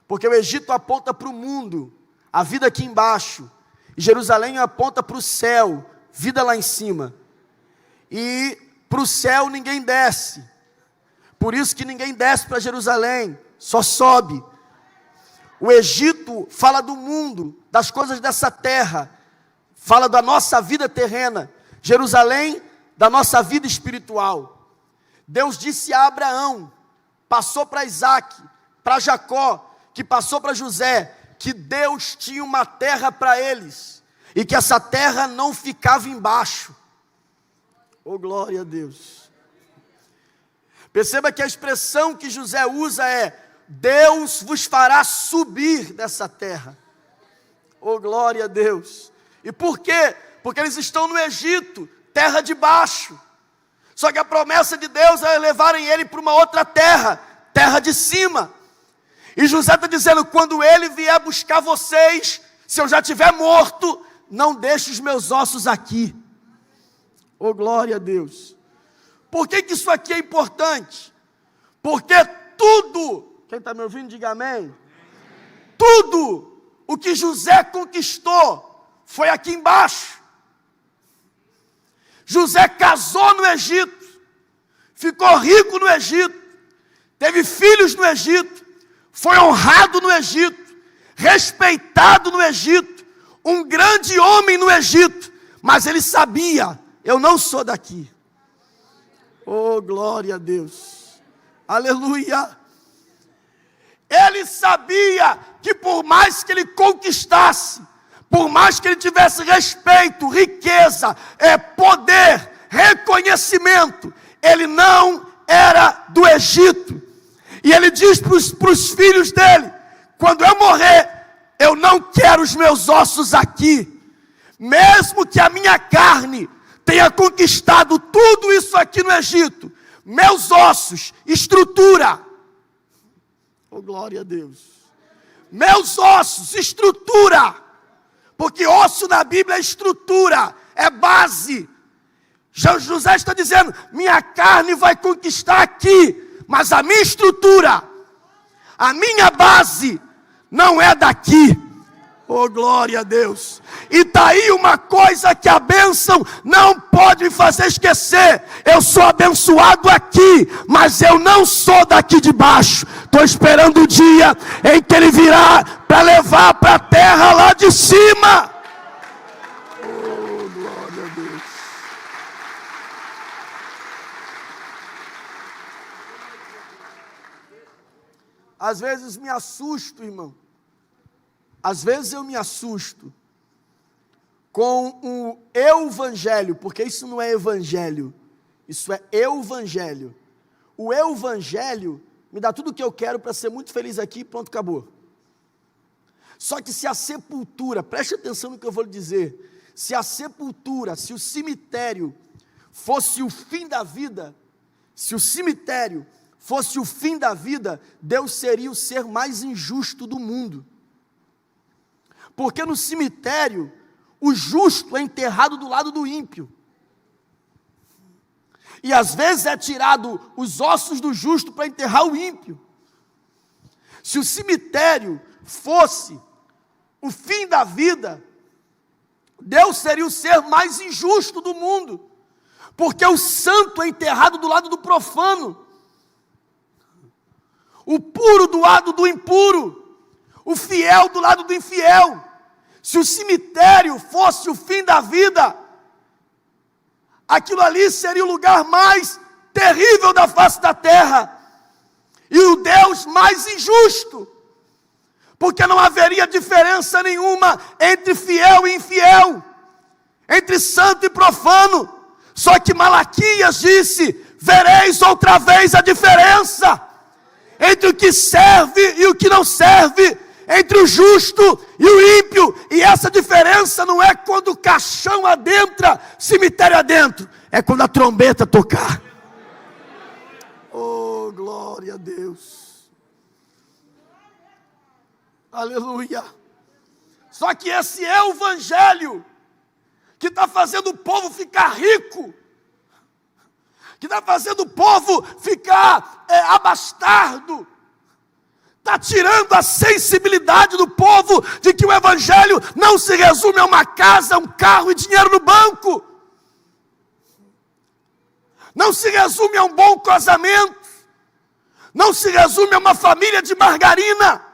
porque o Egito aponta para o mundo, a vida aqui embaixo, e Jerusalém aponta para o céu, vida lá em cima. E para o céu ninguém desce, por isso que ninguém desce para Jerusalém, só sobe. O Egito fala do mundo, das coisas dessa terra, fala da nossa vida terrena. Jerusalém, da nossa vida espiritual. Deus disse a Abraão, passou para Isaque, para Jacó, que passou para José, que Deus tinha uma terra para eles, e que essa terra não ficava embaixo. Oh, glória a Deus. Perceba que a expressão que José usa é: Deus vos fará subir dessa terra. Oh, glória a Deus. E por quê? Porque eles estão no Egito, terra de baixo. Só que a promessa de Deus é levarem ele para uma outra terra, terra de cima. E José está dizendo: quando ele vier buscar vocês, se eu já estiver morto, não deixe os meus ossos aqui. Oh, glória a Deus. Por que isso aqui é importante? Porque tudo, quem está me ouvindo, diga amém. Tudo o que José conquistou foi aqui embaixo. José casou no Egito, ficou rico no Egito, teve filhos no Egito, foi honrado no Egito, respeitado no Egito, um grande homem no Egito, mas ele sabia: eu não sou daqui. Oh, glória a Deus, aleluia. Ele sabia que por mais que ele conquistasse, por mais que ele tivesse respeito, riqueza, poder, reconhecimento, ele não era do Egito. E ele diz para os filhos dele: quando eu morrer, eu não quero os meus ossos aqui. Mesmo que a minha carne tenha conquistado tudo isso aqui no Egito, meus ossos, estrutura. Oh, glória a Deus. Meus ossos, estrutura. Porque osso na Bíblia é estrutura, é base. José está dizendo: minha carne vai conquistar aqui, mas a minha estrutura, a minha base, não é daqui. Oh, glória a Deus. E está aí uma coisa que a bênção não pode me fazer esquecer: eu sou abençoado aqui, mas eu não sou daqui de baixo. Estou esperando o dia em que ele virá para levar para a terra lá de cima. Às vezes me assusto, irmão. Às vezes eu me assusto com o evangelho, porque isso não é evangelho, isso é evangelho. O evangelho me dá tudo o que eu quero para ser muito feliz aqui e pronto, acabou. Só que se a sepultura, preste atenção no que eu vou lhe dizer, se a sepultura, se o cemitério fosse o fim da vida, se o cemitério fosse o fim da vida, Deus seria o ser mais injusto do mundo. Porque no cemitério, o justo é enterrado do lado do ímpio. E às vezes é tirado os ossos do justo para enterrar o ímpio. Se o cemitério fosse o fim da vida, Deus seria o ser mais injusto do mundo. Porque o santo é enterrado do lado do profano. O puro do lado do impuro. O fiel do lado do infiel. Se o cemitério fosse o fim da vida, aquilo ali seria o lugar mais terrível da face da terra. E o Deus mais injusto. Porque não haveria diferença nenhuma entre fiel e infiel. Entre santo e profano. Só que Malaquias disse: vereis outra vez a diferença entre o que serve e o que não serve, entre o justo e o ímpio. E essa diferença não é quando o caixão adentra, cemitério adentro, é quando a trombeta tocar. Oh, glória a Deus. Aleluia. Só que esse é o evangelho que está fazendo o povo ficar rico, que está fazendo o povo ficar abastardo, está tirando a sensibilidade do povo de que o evangelho não se resume a uma casa, um carro e dinheiro no banco, não se resume a um bom casamento, não se resume a uma família de margarina.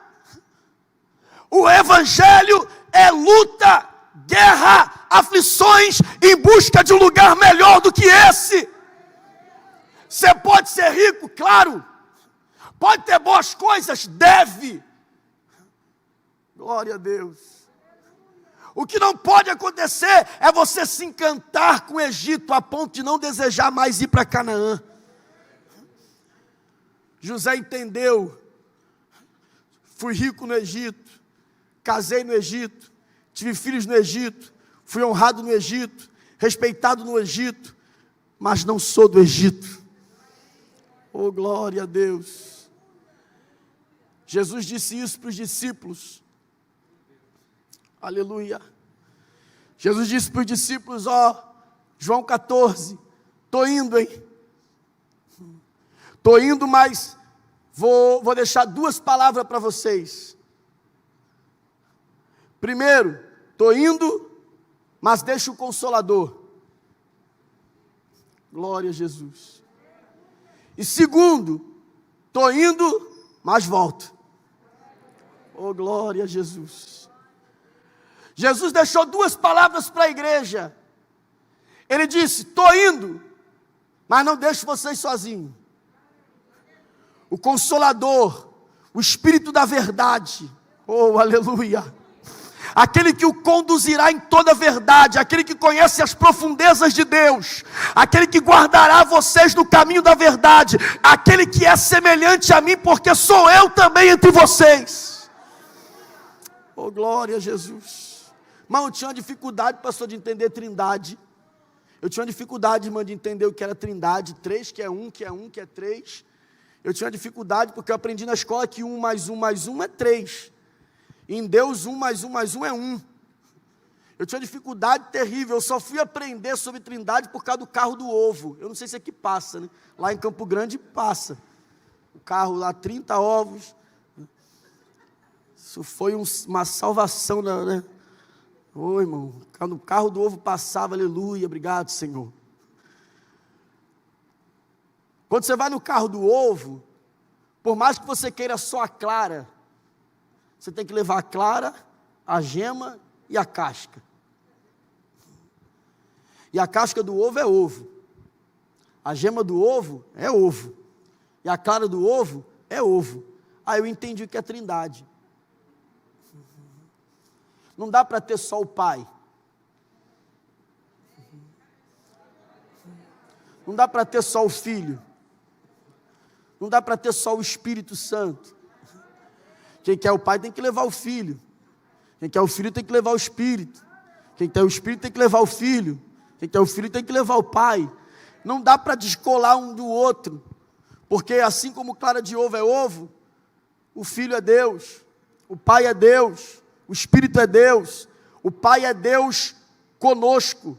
O evangelho é luta, guerra, aflições em busca de um lugar melhor do que esse. Você pode ser rico, claro. Pode ter boas coisas, deve. Glória a Deus. O que não pode acontecer é você se encantar com o Egito a ponto de não desejar mais ir para Canaã. José entendeu. Fui rico no Egito, casei no Egito, tive filhos no Egito, fui honrado no Egito, respeitado no Egito, mas não sou do Egito. Oh, glória a Deus. Jesus disse isso para os discípulos. Aleluia. Jesus disse para os discípulos, João 14, estou indo, hein? Estou indo, mas vou deixar duas palavras para vocês. Primeiro, estou indo, mas deixo o Consolador. Glória a Jesus. E segundo, estou indo, mas volto. Oh, glória a Jesus. Jesus deixou duas palavras para a igreja. Ele disse, estou indo, mas não deixo vocês sozinhos. O Consolador, o Espírito da verdade, oh, aleluia. Aquele que o conduzirá em toda a verdade, aquele que conhece as profundezas de Deus, aquele que guardará vocês no caminho da verdade, aquele que é semelhante a mim, porque sou eu também entre vocês. Oh, glória a Jesus. Mas eu tinha uma dificuldade, pastor, de entender trindade. Eu tinha uma dificuldade, irmã, de entender o que era trindade, três, que é um, que é três. Eu tinha uma dificuldade porque eu aprendi na escola que 1 mais 1 mais 1 é 3. Em Deus, 1 mais 1 mais 1 é 1. Eu tinha dificuldade terrível, eu só fui aprender sobre trindade por causa do carro do ovo. Eu não sei se aqui passa, né? Lá em Campo Grande passa. O carro lá, 30 ovos. Isso foi uma salvação, né? Ô, irmão, quando o carro do ovo passava, aleluia, obrigado, Senhor. Quando você vai no carro do ovo, por mais que você queira só a clara, você tem que levar a clara, a gema e a casca. E a casca do ovo é ovo. A gema do ovo é ovo. E a clara do ovo é ovo. Aí eu entendi o que é trindade. Não dá para ter só o Pai. Não dá para ter só o Filho. Não dá para ter só o Espírito Santo. Quem quer o Pai tem que levar o Filho. Quem quer o Filho tem que levar o Espírito. Quem quer o Espírito tem que levar o Filho. Quem quer o Filho tem que levar o Pai. Não dá para descolar um do outro. Porque assim como clara de ovo é ovo, o Filho é Deus, o Pai é Deus, o Espírito é Deus, o Pai é Deus conosco,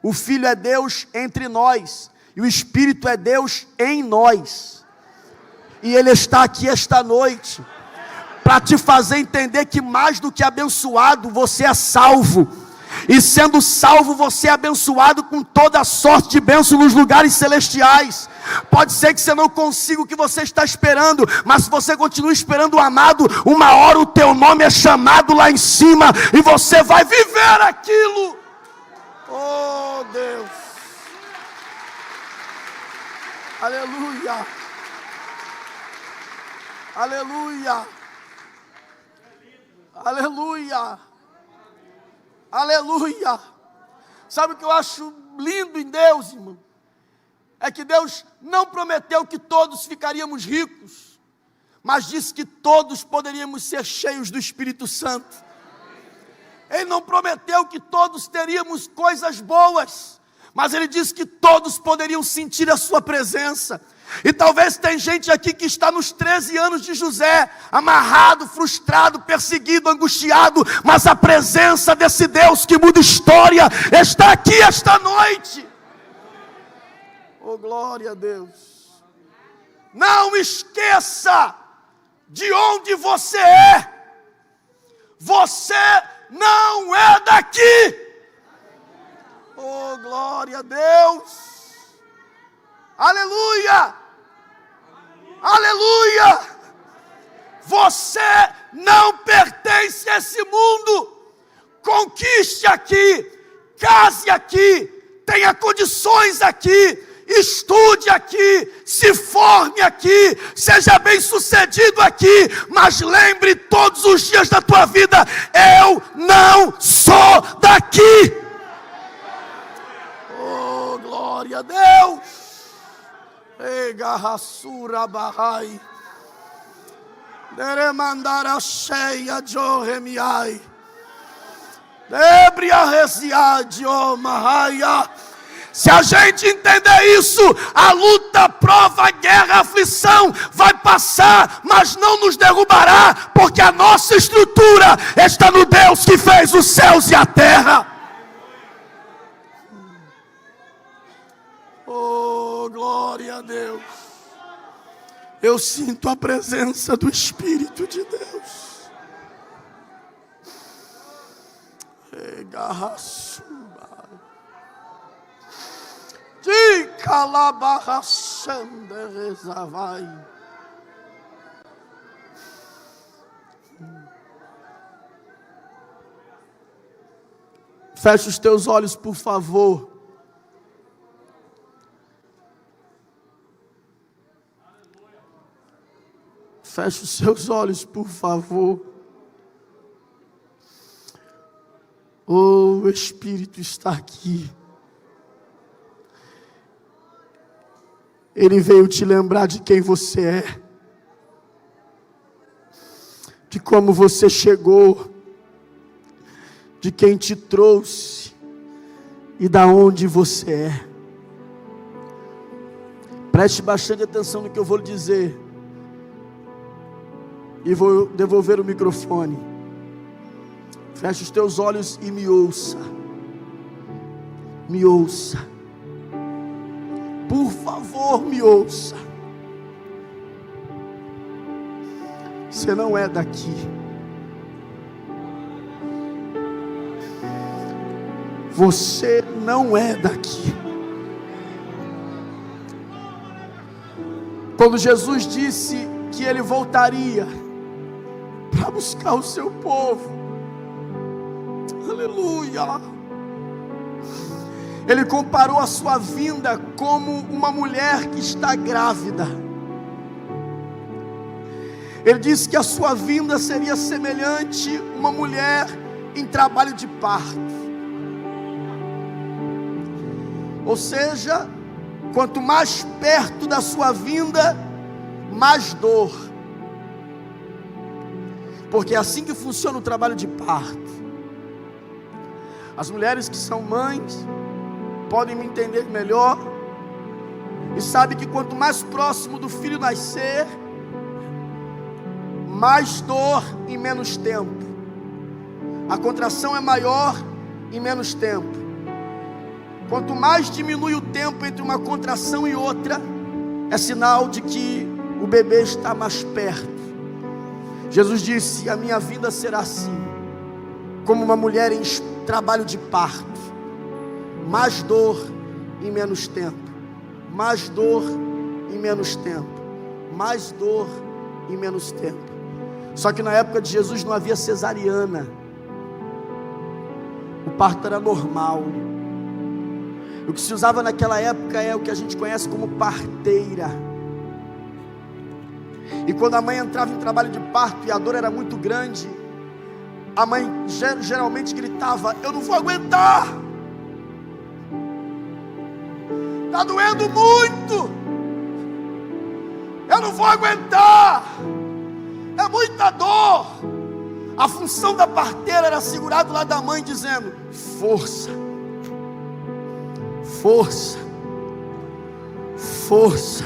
o Filho é Deus entre nós, e o Espírito é Deus em nós. E Ele está aqui esta noite, para te fazer entender que mais do que abençoado, você é salvo. E sendo salvo, você é abençoado com toda a sorte de bênção nos lugares celestiais. Pode ser que você não consiga o que você está esperando, mas se você continua esperando o amado, uma hora o teu nome é chamado lá em cima, e você vai viver aquilo. Oh Deus, aleluia, aleluia, aleluia, aleluia. Sabe o que eu acho lindo em Deus, irmão? É que Deus não prometeu que todos ficaríamos ricos, mas disse que todos poderíamos ser cheios do Espírito Santo. Ele não prometeu que todos teríamos coisas boas, mas Ele disse que todos poderiam sentir a sua presença. E talvez tem gente aqui que está nos 13 anos de José, amarrado, frustrado, perseguido, angustiado, mas a presença desse Deus que muda história está aqui esta noite. Oh, glória a Deus. Não esqueça de onde você é. Você não é daqui. Oh, glória a Deus. Aleluia. Aleluia. Você não pertence a esse mundo. Conquiste aqui, case aqui, tenha condições aqui, estude aqui, se forme aqui, seja bem sucedido aqui, mas lembre todos os dias da tua vida: eu não sou daqui. Oh, glória a Deus. Egarrassura Bahai Deremandara cheia de Oremiai Debria Resiade Omahaia. Se a gente entender isso, a luta, a prova, a guerra, a aflição vai passar, mas não nos derrubará, porque a nossa estrutura está no Deus que fez os céus e a terra. Oh, glória a Deus. Eu sinto a presença do Espírito de Deus. Egarraçuba. De calabarraçanda rezavai. Feche os teus olhos, por favor. Feche os seus olhos, por favor. O Espírito está aqui. Ele veio te lembrar de quem você é, de como você chegou, de quem te trouxe e da onde você é. Preste bastante atenção no que eu vou lhe dizer. E vou devolver o microfone. Feche os teus olhos e me ouça. Me ouça. Por favor, me ouça. Você não é daqui. Você não é daqui. Quando Jesus disse que Ele voltaria para buscar o seu povo, aleluia, Ele comparou a sua vinda como uma mulher que está grávida. Ele disse que a sua vinda seria semelhante a uma mulher em trabalho de parto. Ou seja, quanto mais perto da sua vinda, mais dor. Porque é assim que funciona o trabalho de parto. As mulheres que são mães podem me entender melhor e sabem que quanto mais próximo do filho nascer, mais dor em menos tempo. A contração é maior em menos tempo. Quanto mais diminui o tempo entre uma contração e outra, é sinal de que o bebê está mais perto. Jesus disse: a minha vinda será assim, como uma mulher em trabalho de parto. Mais dor em menos tempo. Mais dor em menos tempo. Mais dor em menos tempo. Só que na época de Jesus não havia cesariana. O parto era normal. O que se usava naquela época é o que a gente conhece como parteira. E quando a mãe entrava em trabalho de parto e a dor era muito grande, a mãe geralmente gritava: eu não vou aguentar, está doendo muito, eu não vou aguentar, é muita dor. A função da parteira era segurar do lado da mãe dizendo: força, força, força,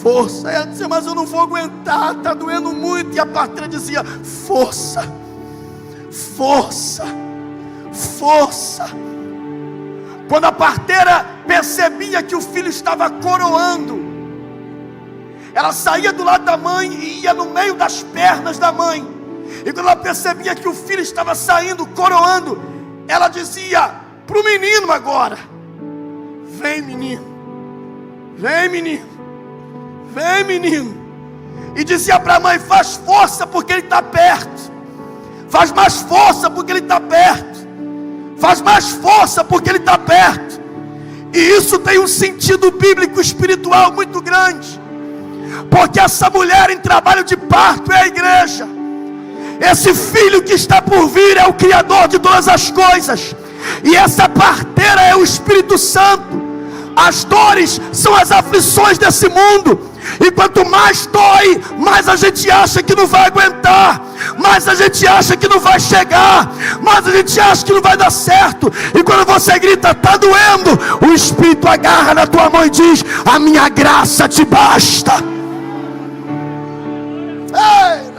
força. Ela dizia: mas eu não vou aguentar, está doendo muito. E a parteira dizia: força, força, força. Quando a parteira percebia que o filho estava coroando, ela saía do lado da mãe e ia no meio das pernas da mãe. E quando ela percebia que o filho estava saindo, coroando, ela dizia para o menino agora: vem menino, vem menino, vem menino. E dizia para a mãe: faz força porque ele está perto. Faz mais força porque ele está perto. Faz mais força porque ele está perto. E isso tem um sentido bíblico espiritual muito grande. Porque essa mulher em trabalho de parto é a igreja. Esse filho que está por vir é o Criador de todas as coisas. E essa parteira é o Espírito Santo. As dores são as aflições desse mundo. E quanto mais dói, mais a gente acha que não vai aguentar, mais a gente acha que não vai chegar, mais a gente acha que não vai dar certo. E quando você grita: está doendo, o Espírito agarra na tua mão e diz: a minha graça te basta. Ei,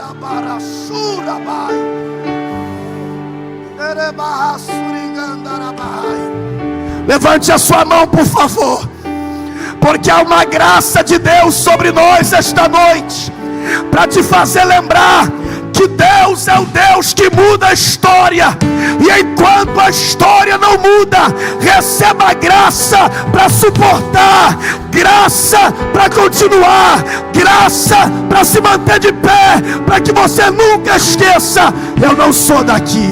levante a sua mão, por favor, porque há uma graça de Deus sobre nós esta noite, para te fazer lembrar que Deus é o Deus que muda a história. E enquanto a história não muda, receba graça para suportar, graça para continuar, graça para se manter de pé, para que você nunca esqueça: eu não sou daqui.